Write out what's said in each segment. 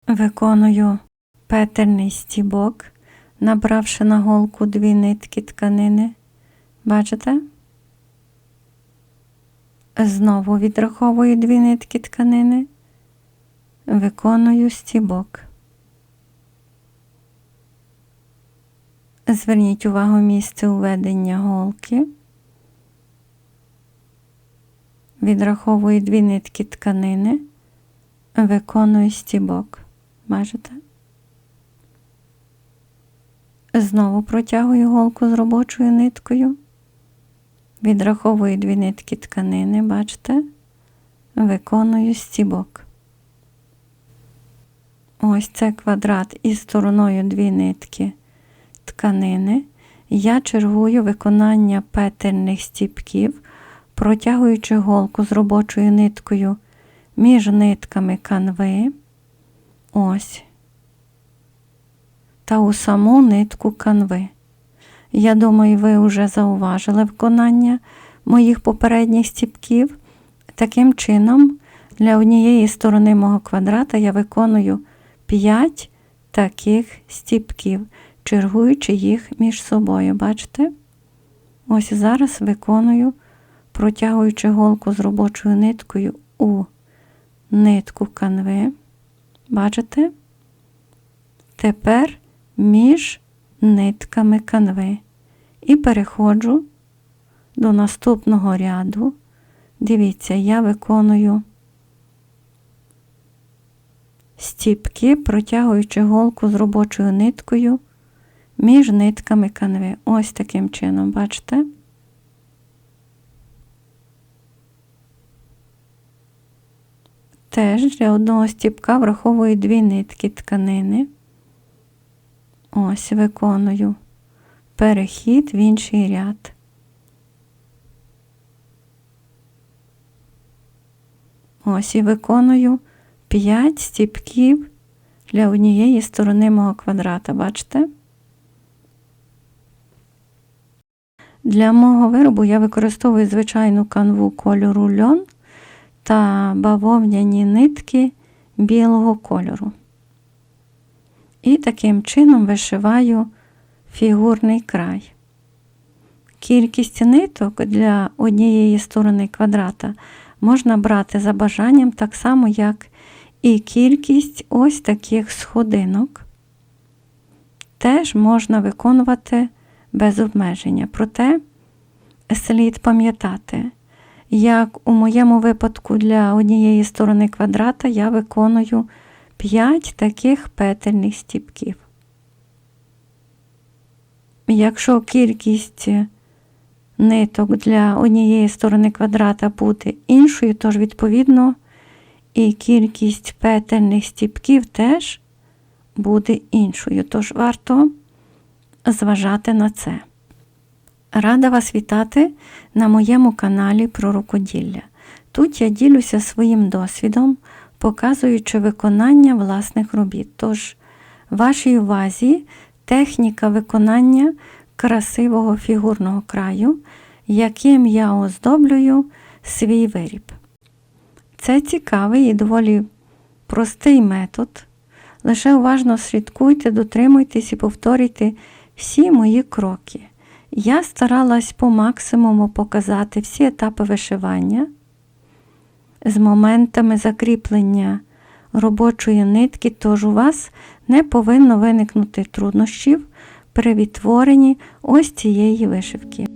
Виконую петельний стібок, набравши на голку 2 нитки тканини. Бачите? Знову відраховую 2 нитки тканини, виконую стібок. Зверніть увагу місце уведення голки. Відраховую 2 нитки тканини, виконую стібок. Бачите? Знову протягую голку з робочою ниткою. Відраховую 2 нитки тканини, бачите? Виконую стібок. Ось це квадрат із стороною 2 нитки тканини. Я чергую виконання петельних стібків, протягуючи голку з робочою ниткою між нитками канви. Ось. Та у саму нитку канви. Я думаю, ви вже зауважили виконання моїх попередніх стібків. Таким чином, для однієї сторони мого квадрата я виконую 5 таких стібків, чергуючи їх між собою. Бачите? Ось зараз виконую, протягуючи голку з робочою ниткою у нитку канви. Бачите? Тепер між нитками канви. І переходжу до наступного ряду. Дивіться, я виконую стібки, протягуючи голку з робочою ниткою між нитками канви. Ось таким чином, бачите? Теж для одного стібка враховую 2 нитки тканини. Ось виконую перехід в інший ряд. Ось і виконую 5 стібків для однієї сторони мого квадрата, бачите? Для мого виробу я використовую звичайну канву кольору льон та бавовняні нитки білого кольору. І таким чином вишиваю фігурний край. Кількість ниток для однієї сторони квадрата можна брати за бажанням, так само, як і кількість ось таких сходинок. Теж можна виконувати без обмеження. Проте слід пам'ятати, як у моєму випадку для однієї сторони квадрата я виконую 5 таких петельних стібків. Якщо кількість ниток для однієї сторони квадрата буде іншою, тож відповідно і кількість петельних стібків теж буде іншою. Тож варто зважати на це. Рада вас вітати на моєму каналі про рукоділля. Тут я ділюся своїм досвідом, показуючи виконання власних робіт. Тож, вашій увазі техніка виконання красивого фігурного краю, яким я оздоблюю свій виріб. Це цікавий і доволі простий метод. Лише уважно слідкуйте, дотримуйтесь і повторюйте всі мої кроки. Я старалась по максимуму показати всі етапи вишивання з моментами закріплення робочої нитки, тож у вас не повинно виникнути труднощів при відтворенні ось цієї вишивки.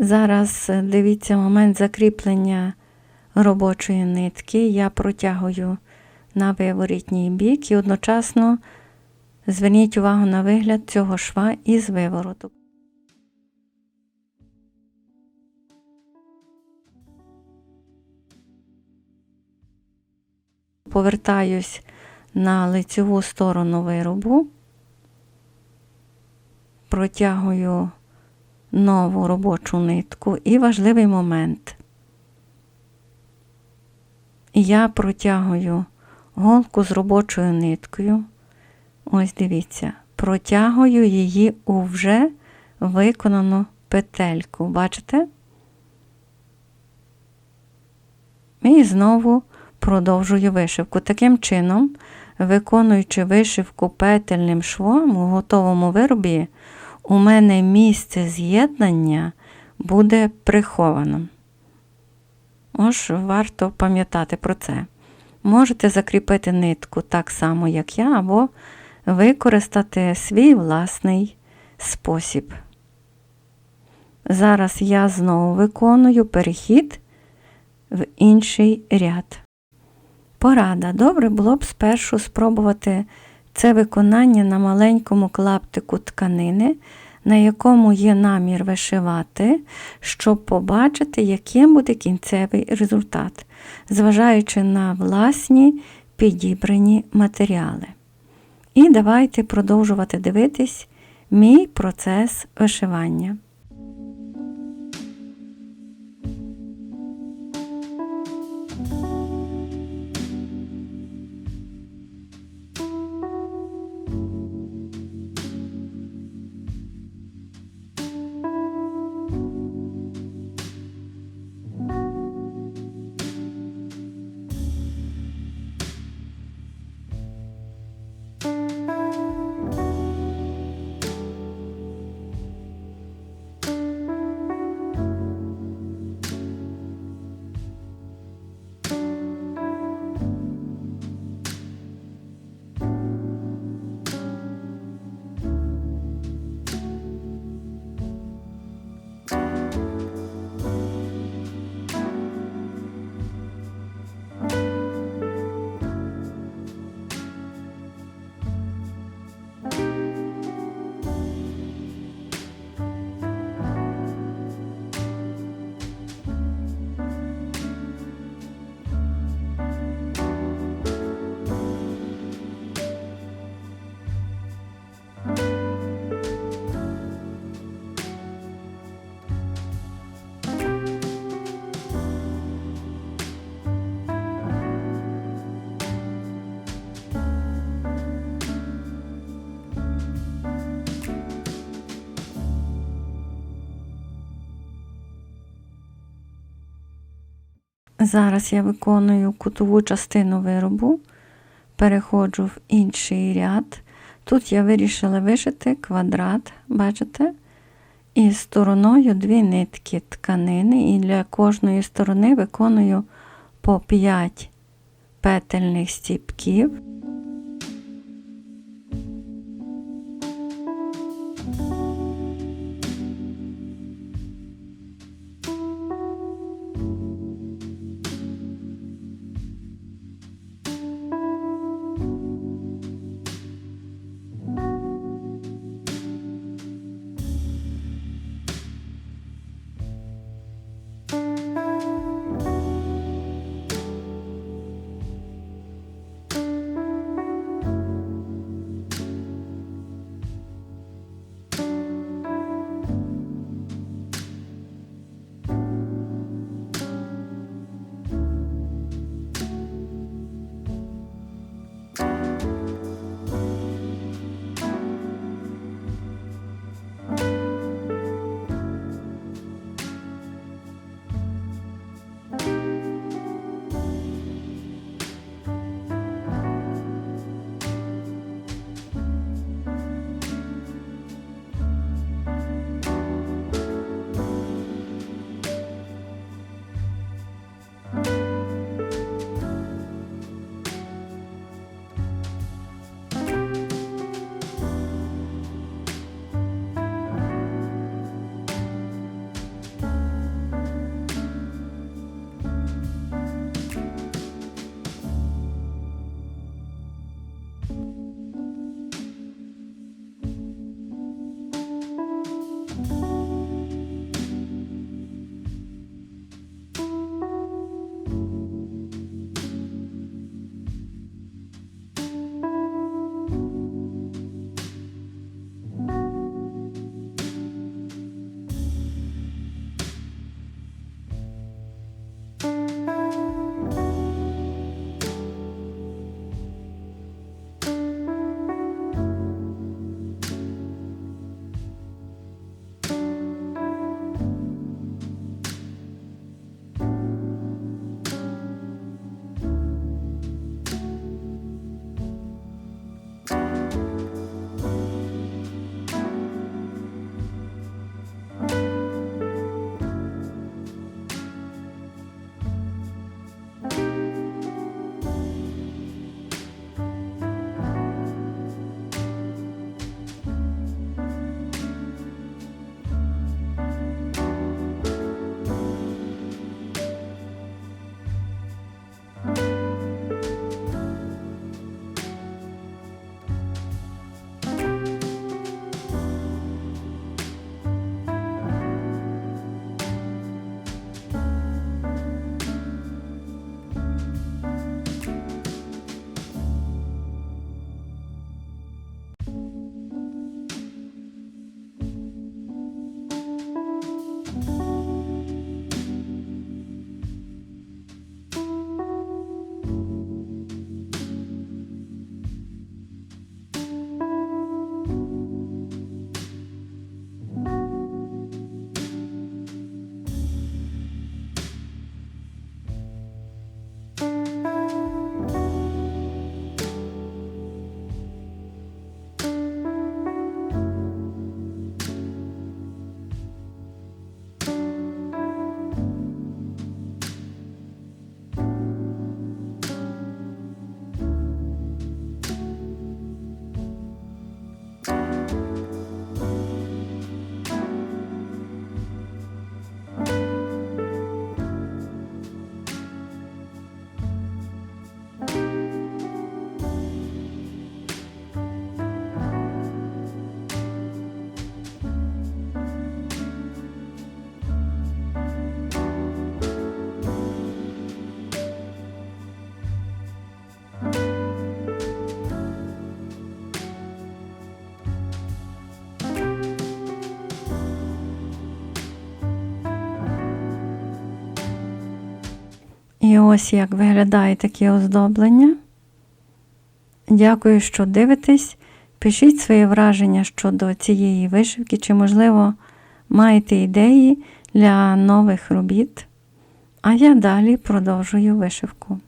Зараз дивіться момент закріплення робочої нитки я протягую на виворітній бік і одночасно зверніть увагу на вигляд цього шва із вивороту. Повертаюсь на лицеву сторону виробу, протягую нову робочу нитку і важливий момент. Я протягую голку з робочою ниткою, ось дивіться, протягую її у вже виконану петельку, бачите? І знову продовжую вишивку. Таким чином, виконуючи вишивку петельним швом у готовому виробі, у мене місце з'єднання буде приховано. Ось варто пам'ятати про це. Можете закріпити нитку так само, як я, або використати свій власний спосіб. Зараз я знову виконую перехід в інший ряд. Порада. Добре було б спершу спробувати це виконання на маленькому клаптику тканини, на якому є намір вишивати, щоб побачити, яким буде кінцевий результат, зважаючи на власні підібрані матеріали. І давайте продовжувати дивитись мій процес вишивання. Зараз я виконую кутову частину виробу, переходжу в інший ряд. Тут я вирішила вишити квадрат, бачите? І стороною 2 нитки тканини, і для кожної сторони виконую по 5 петельних стіпків. І ось як виглядає таке оздоблення. Дякую, що дивитесь. Пишіть свої враження щодо цієї вишивки, чи, можливо, маєте ідеї для нових робіт. А я далі продовжую вишивку.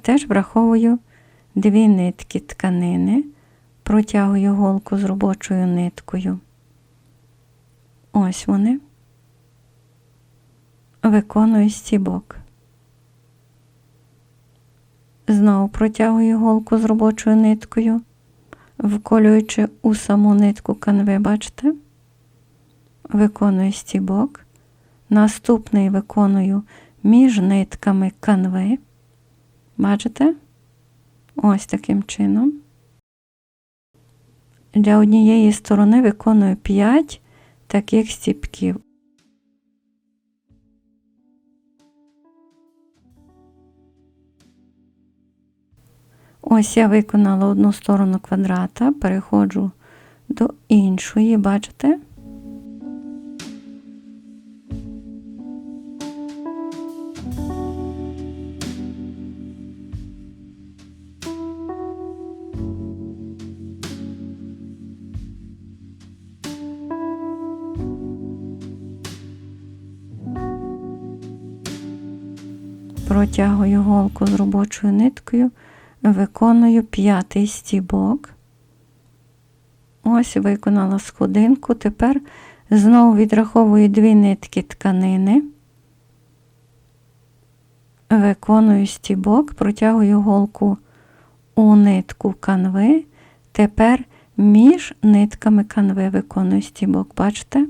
Теж враховую 2 нитки тканини, протягую голку з робочою ниткою. Ось вони. Виконую стібок. Знову протягую голку з робочою ниткою, вколюючи у саму нитку канви, бачите? Виконую стібок. Наступний виконую між нитками канви. Бачите? Ось таким чином. Для однієї сторони виконую 5 таких стібків. Ось я виконала одну сторону квадрата, переходжу до іншої, бачите? Протягую голку з робочою ниткою, виконую 5-й стібок. Ось виконала сходинку. Тепер знову відраховую 2 нитки тканини. Виконую стібок, протягую голку у нитку канви. Тепер між нитками канви виконую стібок, бачите?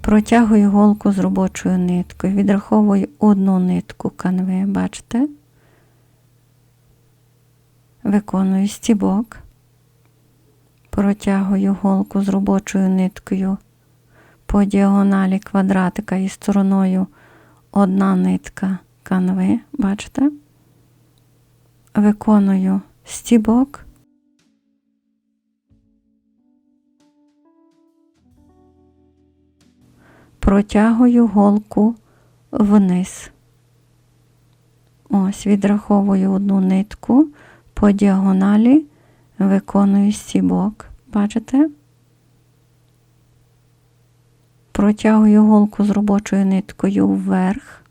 Протягую голку з робочою ниткою, відраховую 1 нитку канви, бачите? Виконую стібок, протягую голку з робочою ниткою по діагоналі квадратика і стороною 1 нитка канви, бачите? Виконую стібок, протягую голку вниз. Ось, відраховую 1 нитку по діагоналі, виконую стібок, бачите? Протягую голку з робочою ниткою вверх,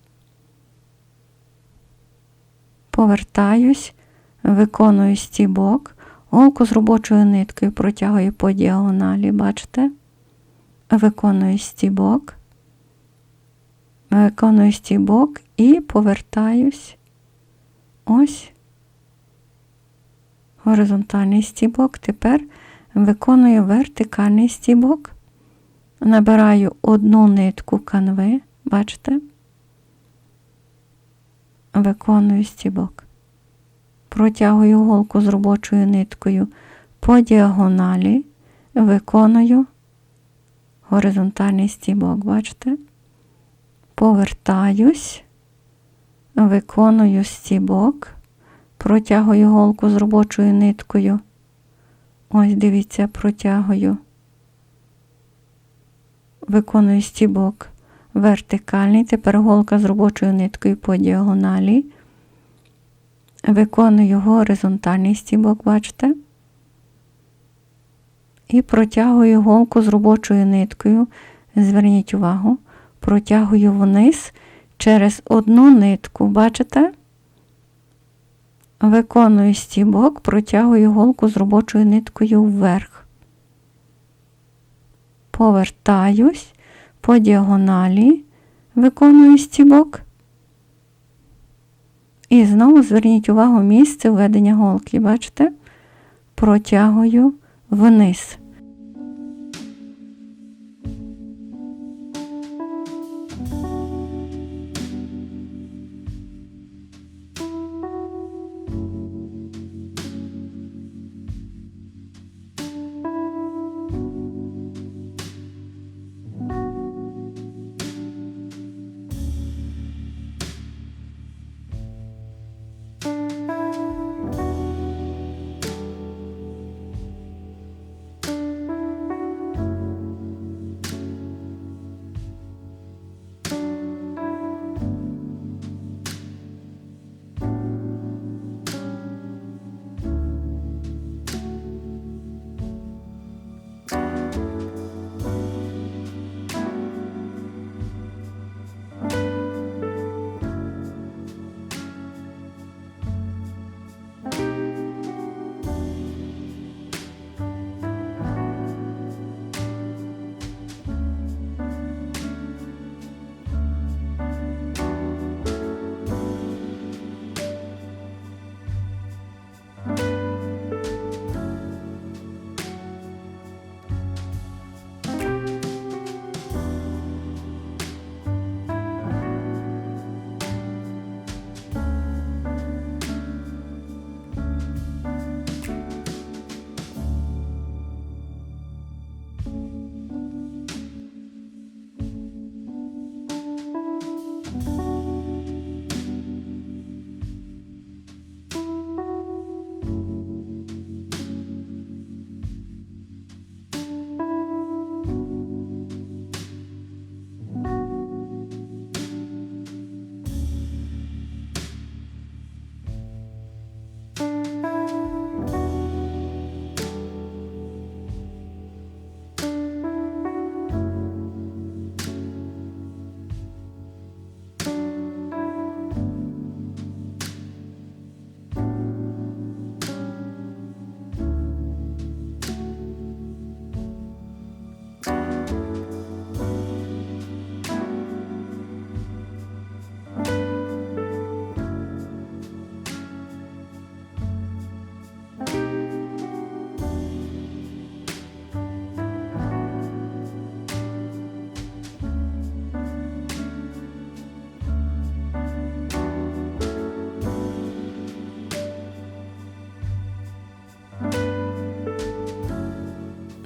повертаюсь, виконую стібок, голку з робочою ниткою протягую по діагоналі, бачите? Виконую стібок, і повертаюсь. Ось горизонтальний стібок. Тепер виконую вертикальний стібок. Набираю 1 нитку канви, бачите? Виконую стібок. Протягую голку з робочою ниткою по діагоналі, виконую горизонтальний стібок, бачите? Повертаюсь, виконую стібок, протягую голку з робочою ниткою. Ось, дивіться, протягую. Виконую стібок вертикальний, тепер голка з робочою ниткою по діагоналі. Виконую горизонтальний стібок, бачите? І протягую голку з робочою ниткою, зверніть увагу, протягую вниз через одну нитку, бачите? Виконую стібок, протягую голку з робочою ниткою вверх. Повертаюсь по діагоналі, виконую стібок. І знову зверніть увагу місце введення голки, бачите? Протягую вниз.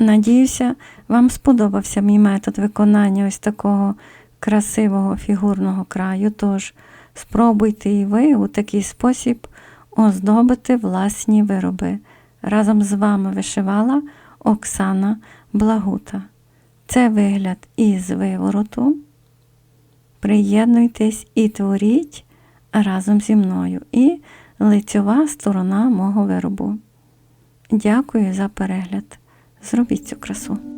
Надіюся, вам сподобався мій метод виконання ось такого красивого фігурного краю, тож спробуйте і ви у такий спосіб оздобити власні вироби. Разом з вами вишивала Оксана Благута. Це вигляд із вивороту. Приєднуйтесь і творіть разом зі мною. І лицьова сторона мого виробу. Дякую за перегляд. Зробіть цю красу.